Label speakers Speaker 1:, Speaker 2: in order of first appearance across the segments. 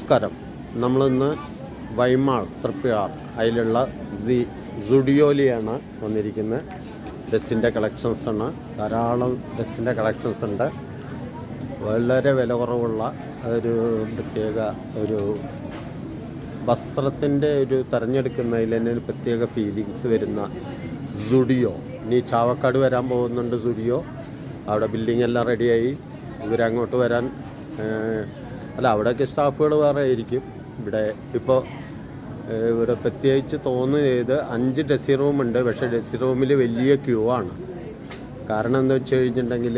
Speaker 1: നമസ്കാരം. നമ്മളിന്ന് വൈമാൾ തൃപ്പയാർ അതിലുള്ള സുഡിയോയിലാണ് വന്നിരിക്കുന്നത്. ഡ്രസ്സിൻ്റെ കളക്ഷൻസാണ്, ധാരാളം ഡ്രസ്സിൻ്റെ കളക്ഷൻസ് ഉണ്ട്. വളരെ വില കുറവുള്ള ഒരു പ്രത്യേക ഒരു വസ്ത്രത്തിൻ്റെ ഒരു തിരഞ്ഞെടുക്കുന്നതിൽ തന്നെ ഒരു പ്രത്യേക ഫീലിങ്സ് വരുന്ന സുഡിയോ. ഇനി ചാവക്കാട് വരാൻ പോകുന്നുണ്ട് സുഡിയോ. അവിടെ ബിൽഡിംഗ് എല്ലാം റെഡിയായി. ഇവരങ്ങോട്ട് വരാൻ അവിടെയൊക്കെ സ്റ്റാഫുകൾ വേറെ ആയിരിക്കും. ഇവിടെ പ്രത്യേകിച്ച് തോന്നുന്നത് 5 ഡ്രസ്സിംഗ് റൂമുണ്ട്. പക്ഷേ ഡ്രസ്സിംഗ് റൂമിൽ വലിയ ക്യൂ ആണ്. കാരണം എന്താ വെച്ച് കഴിഞ്ഞിട്ടുണ്ടെങ്കിൽ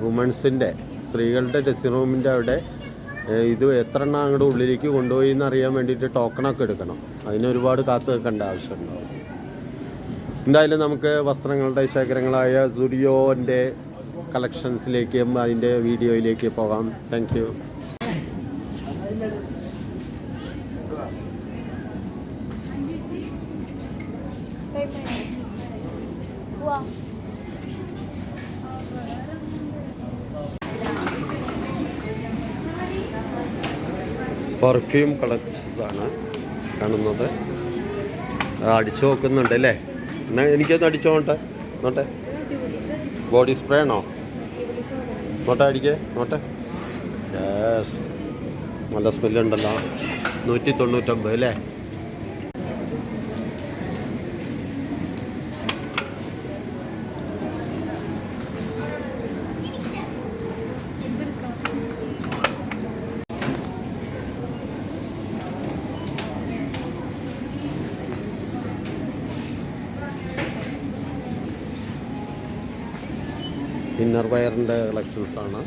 Speaker 1: വുമൺസിൻ്റെ സ്ത്രീകളുടെ ഡ്രസ്സിംഗ് റൂമിൻ്റെ അവിടെ ഇത് എത്ര എണ്ണം അങ്ങോട്ട് ഉള്ളിലേക്ക് കൊണ്ടുപോയി എന്നറിയാൻ വേണ്ടിയിട്ട് ടോക്കണൊക്കെ എടുക്കണം. അതിനൊരുപാട് കാത്തു നിൽക്കേണ്ട ആവശ്യമുണ്ടാവും. എന്തായാലും നമുക്ക് വസ്ത്രങ്ങളുടെ ശേഖരങ്ങളായ സുഡിയോൻ്റെ കളക്ഷൻസിലേക്കും അതിൻ്റെ വീഡിയോയിലേക്ക് പോകാം. Thank you. പെർഫ്യൂം കളക്ഷൻസാണ് കാണുന്നത്. അടിച്ചു നോക്കുന്നുണ്ട് അല്ലേ? എന്നാൽ എനിക്കൊന്ന് അടിച്ചു നോട്ടെ. ബോഡി സ്പ്രേ ആണോ? നോട്ടെ, അടിക്കേ നോട്ടെ. യെസ്, നല്ല സ്മെല്ലുണ്ടല്ലോ. 199 അല്ലേ? ഇന്നർ വയറിൻ്റെ കളക്ഷൻസാണ്.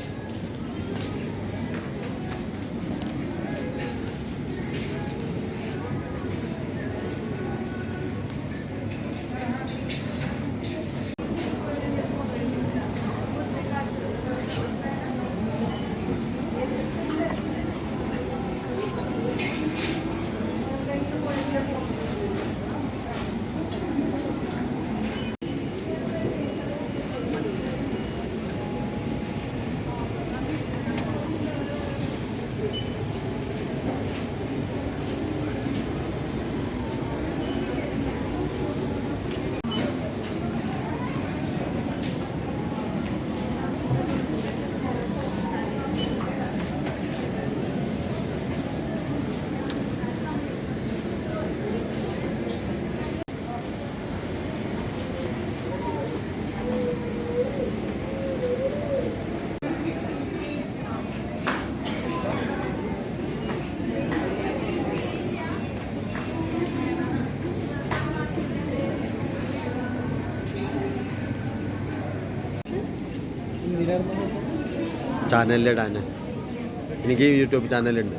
Speaker 1: ചാനലിലിടാൻ എനിക്ക് യൂട്യൂബ് ചാനലുണ്ട്.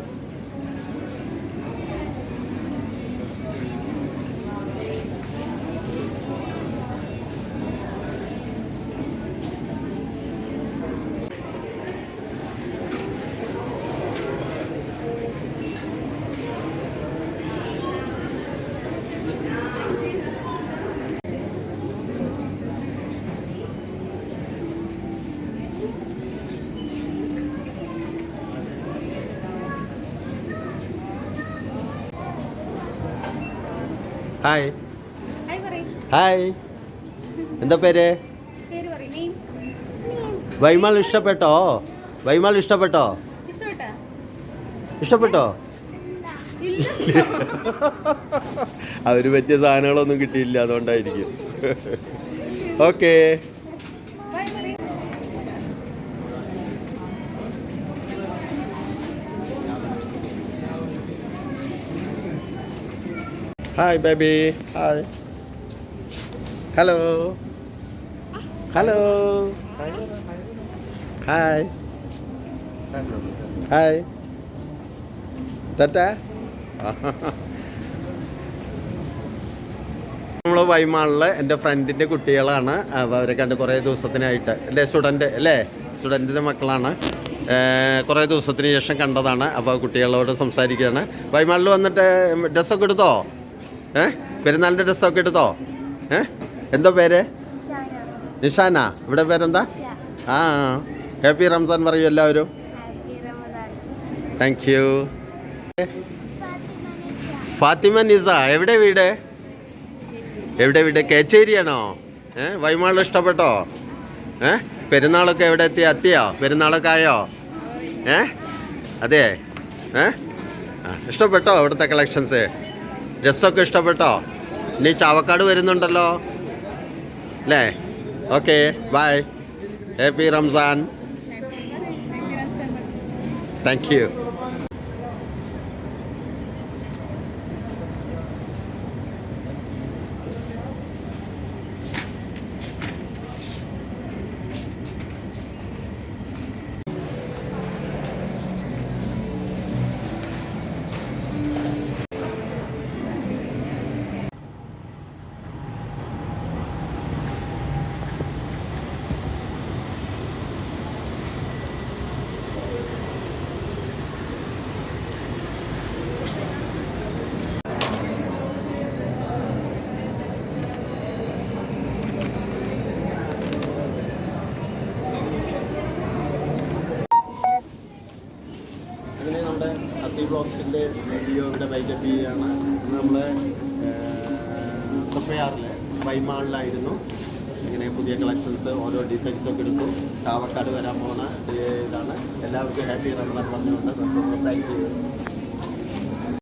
Speaker 1: ഹായ്. എന്താ പേര്? വൈമാൾ ഇഷ്ടപ്പെട്ടോ? അവര് പറ്റിയ സാധനങ്ങളൊന്നും കിട്ടിയില്ല, അതുകൊണ്ടായിരിക്കും. Okay. Hi baby. Hi. Hello. Hi. Tata. നമ്മൾ വൈമാളിലെ എൻ്റെ ഫ്രണ്ടിൻ്റെ കുട്ടികളാണ്. അപ്പോൾ അവരെ കണ്ട് കുറേ ദിവസത്തിനായിട്ട്, എൻ്റെ സ്റ്റുഡൻറ്റിൻ്റെ മക്കളാണ്. കുറേ ദിവസത്തിന് ശേഷം കണ്ടതാണ്. അപ്പോൾ കുട്ടികളോട് സംസാരിക്കുകയാണ്. വൈമാളിൽ വന്നിട്ട് ഡ്രസ്സൊക്കെ എടുത്തോ? പെരുന്നാളിൻ്റെ ഡ്രസ്സൊക്കെ എടുത്തോ? എന്താ പേര്? നിഷാന. ഇവിടെ പേരെന്താ? ഹാപ്പി റംസാൻ പറയൂ എല്ലാവരും. Thank you. ഫാത്തിമ നിസ, എവിടെ വീട്? എവിടെ വീട്? കേച്ചേരിയാണോ? വൈമാൾ ഇഷ്ടപ്പെട്ടോ? പെരുന്നാളൊക്കെ എവിടെ എത്തിയോ? പെരുന്നാളൊക്കെ ആയോ? അതെ. ഇഷ്ടപ്പെട്ടോ ഇവിടുത്തെ കളക്ഷൻസ്? ഡ്രസ്സൊക്കെ ഇഷ്ടപ്പെട്ടോ? ഇനി ചാവക്കാട് വരുന്നുണ്ടല്ലോ അല്ലേ? Okay, bye. Happy Ramzan. Thank you. അങ്ങനെ നമ്മുടെ അസി ബ്ലോഗ്സിൻ്റെ വീഡിയോ ഇവിടെ വൈൻഡപ്പ് ചെയ്യുകയാണ്. നമ്മൾ മുപ്പയാറിലെ വൈമാളിലായിരുന്നു. ഇങ്ങനെ പുതിയ കളക്ഷൻസ് ഓരോ ഡിസൈൻസൊക്കെ എടുത്തു. ചാവക്കാട് വരാൻ പോകുന്ന ഇതാണ്. എല്ലാവർക്കും ഹാപ്പി റമദാൻ പറഞ്ഞുകൊണ്ട് താങ്ക് യു.